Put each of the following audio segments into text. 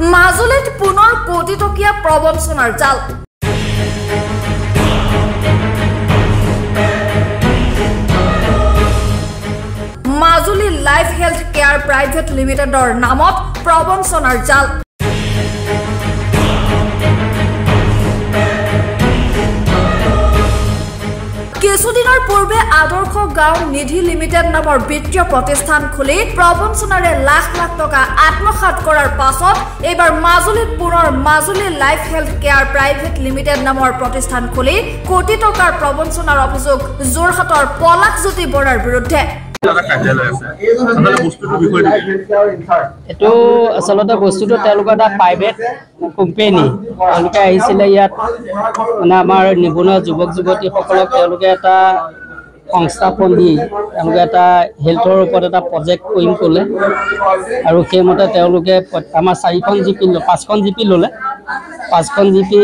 মাজুলীত পুনৰ কোটি টকীয়া প্ৰবঞ্চনাৰ জাল। Majuli life health care private লিমিটেডৰ নামত প্ৰবঞ্চনাৰ জাল। কিছুদিনৰ পূৰ্বে আদৰ্শ গাঁও নিধি লিমিটেড নামৰ বিত্তীয় প্ৰতিষ্ঠান খুলি প্ৰবঞ্চনাৰে লাখ লাখ টকা আত্মসাৎ কৰাৰ পাছত এইবাৰ মাজুলীত পুনৰ Majuli life health care private limited নামৰ প্ৰতিষ্ঠান খুলি কোটি টকাৰ প্ৰবঞ্চনাৰ অভিযোগ যোৰহাটৰ পলাশজ্যোতি বৰাৰ বিৰুদ্ধে। এইটো আচলতে বস্তুটো তেওঁলোকৰ এটা প্ৰাইভেট কোম্পানী। তেওঁলোকে আহিছিলে ইয়াত মানে আমাৰ নিবনুৱা যুৱক যুৱতীসকলক তেওঁলোকে এটা সংস্থাপন দি তেওঁলোকে এটা হেল্থৰ ওপৰত এটা প্ৰজেক্ট কৰিম ক'লে আৰু সেইমতে তেওঁলোকে আমাৰ 4খন জিপি 5খন জিপি ল'লে। 5খন জিপি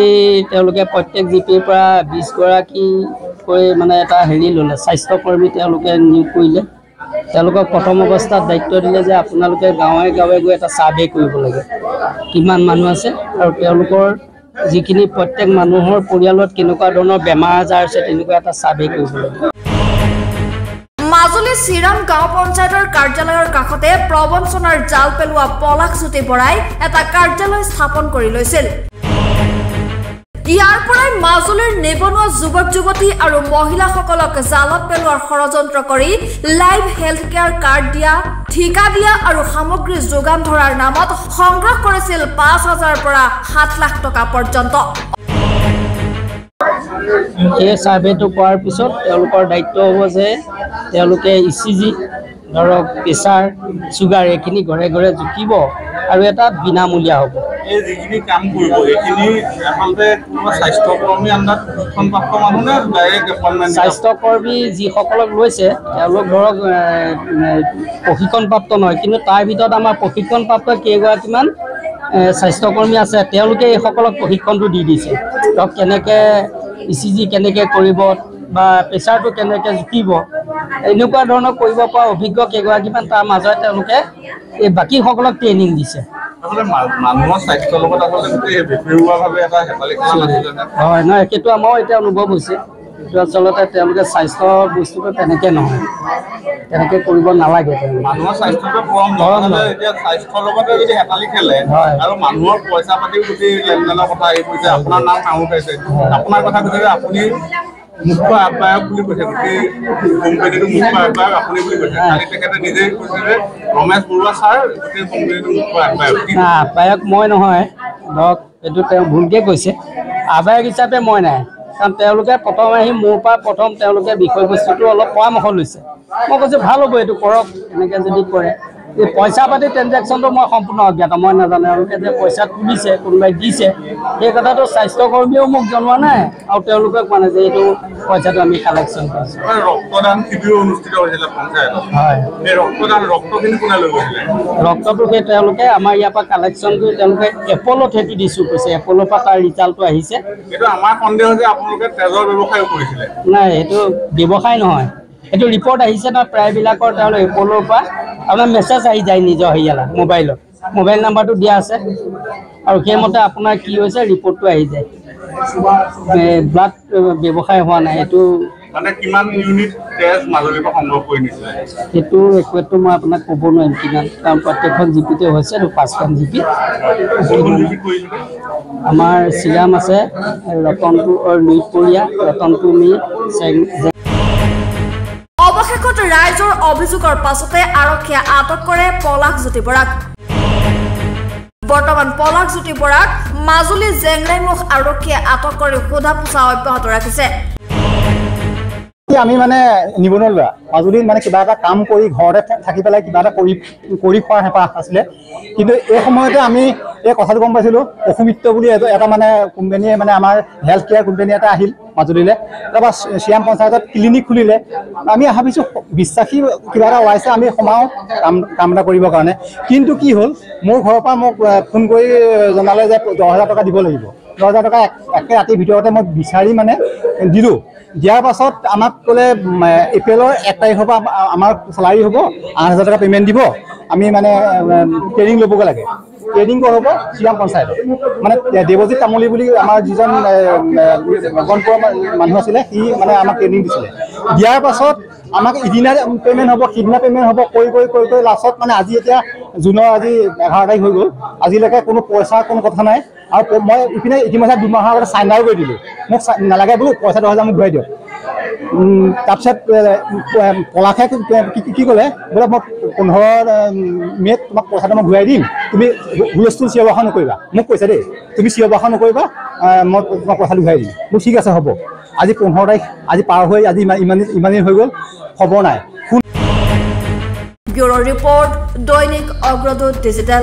তেওঁলোকে প্ৰত্যেক জিপিৰ পৰা 20 গৰাকীকৈ মানে এটা হেৰি ল'লে, স্বাস্থ্যকৰ্মী তেওঁলোকে নিয়োগ কৰিলে। তেওঁলোকক প্ৰথম অৱস্থাত দায়িত্ব দিলে যে আপোনালোকে গাঁৱে গাঁৱে গৈ এটা ছাৰ্ভে কৰিব লাগে, কিমান মানুহ আছে আৰু তেওঁলোকৰ যিখিনি প্ৰত্যেক মানুহৰ পৰিয়ালত কেনেকুৱা ধৰণৰ বেমাৰ আজাৰ আছে তেনেকুৱা এটা ছাৰ্ভে কৰিব লাগে। মাজুলী শ্ৰীৰাম গাঁও পঞ্চায়তৰ কাৰ্যালয়ৰ কাষতে প্ৰবঞ্চনাৰ জাল পেলোৱা পলাশজ্যোতি বৰাই এটা কাৰ্যালয় স্থাপন কৰি লৈছিল। ইয়াৰ পৰাই মাজুলীৰ নিবনুৱা যুৱক যুৱতী আৰু মহিলাসকলক জালত পেলোৱাৰ ষড়যন্ত্ৰ কৰি লাইভ হেল্থ কেয়াৰ কাৰ্ড দিয়া, ঠিকা দিয়া আৰু সামগ্ৰী যোগান ধৰাৰ নামত সংগ্ৰহ কৰিছিল 5,000 পৰা 7 লাখ টকা পৰ্যন্ত। এই ছাৰ্ভেটো কৰাৰ পিছত তেওঁলোকৰ দায়িত্ব হ'ব যে তেওঁলোকে ECG ধৰক প্ৰেছাৰ চুগাৰ এইখিনি ঘৰে ঘৰে জুকিব আৰু এটা বিনামূলীয়া হ'ব। এই যিখিনি কাম কৰিব এইখিনি আচলতে কোনো স্বাস্থ্যকৰ্মী আণ্ডাৰত প্ৰশিক্ষণপ্ৰাপ্ত মানুহ নে ডাইৰেক্ট এপইণ্টমেণ্ট? স্বাস্থ্যকৰ্মী যিসকলক লৈছে তেওঁলোক ধৰক প্ৰশিক্ষণপ্ৰাপ্ত নহয়, কিন্তু তাৰ ভিতৰত আমাৰ প্ৰশিক্ষণপ্ৰাপ্ত কেইগৰাকীমান স্বাস্থ্যকৰ্মী আছে তেওঁলোকে এইসকলক প্ৰশিক্ষণটো দি দিছে। ধৰক কেনেকৈ ECG কেনেকৈ কৰিব বা প্ৰেছাৰটো কেনেকৈ জুকিব এনেকুৱা ধৰণৰ কৰিব পৰা অভিজ্ঞ কেইগৰাকীমান তাৰ মাজত তেওঁলোকে এই বাকীসকলক ট্ৰেইনিং দিছে। মানুহৰ স্বাস্থ্যৰ লগত আচলতে বেপেৰুৱাভাৱে এটা হেতালি খেলা নাছিলে নে? হয়, নহয় সেইটো আমাৰো এতিয়া অনুভৱ হৈছে। এইটো আচলতে তেওঁলোকে স্বাস্থ্য বস্তুটো তেনেকৈ নহয়, তেনেকৈ কৰিব নালাগে। মানুহৰ স্বাস্থ্যটো পৰম ধৰণে এতিয়া স্বাস্থ্যৰ লগতে যদি হেতালি খেলে আৰু মানুহৰ পইচা পাতিও গোটেই লেনদেনৰ কথা আহি পৰিছে, আপোনাৰ নাম কামত পাইছে, আপোনাৰ কথা কৈছে আপুনি মুখ্য আহ্বায়ক বুলি কৈছে, গোটেই কোম্পানীটো মুখ্য আহ্বায়ক আপুনি বুলি কৈছে। কালি তেখেতে নিজেই কৈছে যে ৰমেশ বৰুৱা ছাৰ গোটেই কোম্পানীটো মুখ্য আহ্বায়ক। আহ্বায়ক মই নহয়, ধৰক এইটো তেওঁ ভুলকৈ কৈছে। আহ্বায়ক হিচাপে মই নাই, কাৰণ তেওঁলোকে প্ৰথম আহি মোৰ পৰা প্ৰথম তেওঁলোকে বিষয়বস্তুটো অলপ পৰামৰ্শ লৈছে। মই কৈছোঁ ভাল হ'ব এইটো কৰক, এনেকৈ যদি কৰে। এই পইচা পাতি ট্ৰেঞ্জেকশ্যনটো মই সম্পূৰ্ণ অজ্ঞাত, মই নাজানো। তেওঁলোকে যে পইচা তুলিছে কোনোবাই দিছে সেই কথাটো স্বাস্থ্যকৰ্মীয়েও মোক জনোৱা নাই আৰু তেওঁলোকে কোৱা নাই যে এইটো পইচাটো আমি কালেকশ্যন কৰিছোঁ। ৰক্তদান শিবিৰ অনুষ্ঠিত হৈছিলে পঞ্চায়তত। হয়, এই ৰক্তখিনি কোনে লৈ গৈছিলে? ৰক্তটো সেই তেওঁলোকে আমাৰ ইয়াৰ পৰা কালেকশ্যন কৰি তেওঁলোকে এপ'লত সেইটো দিছোঁ কৈছে। এপ'লৰ পৰা তাৰ ৰিজাল্টটো আহিছে। এইটো আমাৰ সন্দেহ যে আপোনালোকে তেজৰ ব্যৱসায়ো কৰিছিলে। নাই, সেইটো ব্যৱসায় নহয়, এইটো ৰিপৰ্ট আহিছে ন প্ৰায়বিলাকৰ তেওঁলোক এপ'লৰ পৰা আপোনাৰ মেছেজ আহি যায় নিজৰ হেৰিয়ালা মোবাইলত, মোবাইল নাম্বাৰটো দিয়া আছে আৰু সেইমতে আপোনাৰ কি হৈছে ৰিপৰ্টটো আহি যায়। ব্লাড ব্যৱসায় হোৱা নাই। এইটো মানে কিমান ইউনিট তেজ মাজুলীৰ পৰা সংগ্ৰহ কৰি নিছিলে? সেইটো একোৱেটো মই আপোনাক ক'ব নোৱাৰিম কিমান, কাৰণ প্ৰত্যেকখন জিপিতে হৈছে আৰু 5খন জিপি। আমাৰ শ্ৰীৰাম আছে, ৰতনপুৰ লুইতপৰীয়া, ৰতনপুৰ মি। অৱশেষত ৰাইজৰ অভিযোগৰ পাছতে আৰক্ষীয়ে আটক কৰে পলাশজ্যোতি বৰাক। বৰ্তমান পলাশজ্যোতি বৰাক মাজুলী জেংৰাইমুখ আৰক্ষীয়ে আটক কৰি সোধা পোছা অব্যাহত ৰাখিছে। আমি মানে নিবনুৱা ল'ৰা মাজুলীত মানে কিবা এটা কাম কৰি ঘৰতে থাকি পেলাই কিবা এটা কৰি খোৱাৰ হেঁপাহ আছিলে, কিন্তু এই সময়তে আমি এই কথাটো গম পাইছিলোঁ অসুমিত্ৰ বুলি এটা মানে কোম্পানীয়ে মানে আমাৰ হেল্থ কেয়াৰ কোম্পানী এটা আহিল মাজুলীলৈ। তাৰপৰা শ্ৰীৰাম পঞ্চায়তত ক্লিনিক খুলিলে। আমি ভাবিছোঁ বিশ্বাসী কিবা এটা ওলাইছে, আমি সোমাওঁ কাম এটা কৰিবৰ কাৰণে। কিন্তু কি হ'ল, মোৰ ঘৰৰ পৰা মোক ফোন কৰি জনালে যে 10,000 টকা দিব লাগিব। 10,000 টকা একে ৰাতিৰ ভিতৰতে মই বিচাৰি মানে দিলোঁ। দিয়াৰ পাছত আমাক ক'লে এপ্ৰিলৰ 1 তাৰিখৰ পৰা আমাৰ চেলাৰী হ'ব, 8,000 টকা পে'মেণ্ট দিব, আমি মানে ট্ৰেইনিং ল'বগৈ লাগে। ট্ৰেইনিং কৰা হ'ব শ্ৰীৰাম পঞ্চায়তত মানে দেৱজিৎ তামুলী বুলি আমাৰ যিজন গণপুৰৰ মানুহ আছিলে সি মানে আমাক ট্ৰেইনিং দিছিলে দিয়াৰ পাছত আমাক ইদিনা পে'মেণ্ট হ'ব সিদিনা পে'মেণ্ট হ'ব কৈ লাষ্টত মানে আজি এতিয়া জুনৰ আজি 11 তাৰিখ হৈ গ'ল আজিলৈকে কোনো পইচা কোনো কথা নাই আৰু মই ইপিনে ইতিমধ্যে 2 মাহৰ আগতে চাইন ডাউন কৰি দিলোঁ মোক নালাগে বোলো পইচা 10,000 মোক ঘূৰাই দিয়ক তাৰপিছত পলাশে কি ক'লে বোলে মই 15 মে'ত তোমাক পইচাটো মই ঘূৰাই দিম তুমি হুলস্থুল চিঞৰ বাখৰ নকৰিবা মোক কৈছে দেই তুমি চিঞৰ বাখৰ নকৰিবা মই তোমাক পইচাটো ঘূৰাই দিম মোক ঠিক আছে হ'ব আজি 15 তাৰিখ আজি পাৰ হৈ আজি ইমানেই হৈ গ'ল খবৰ নাই ব্যুৰ' ৰিপৰ্ট দৈনিক অগ্ৰদূত ডিজিটেল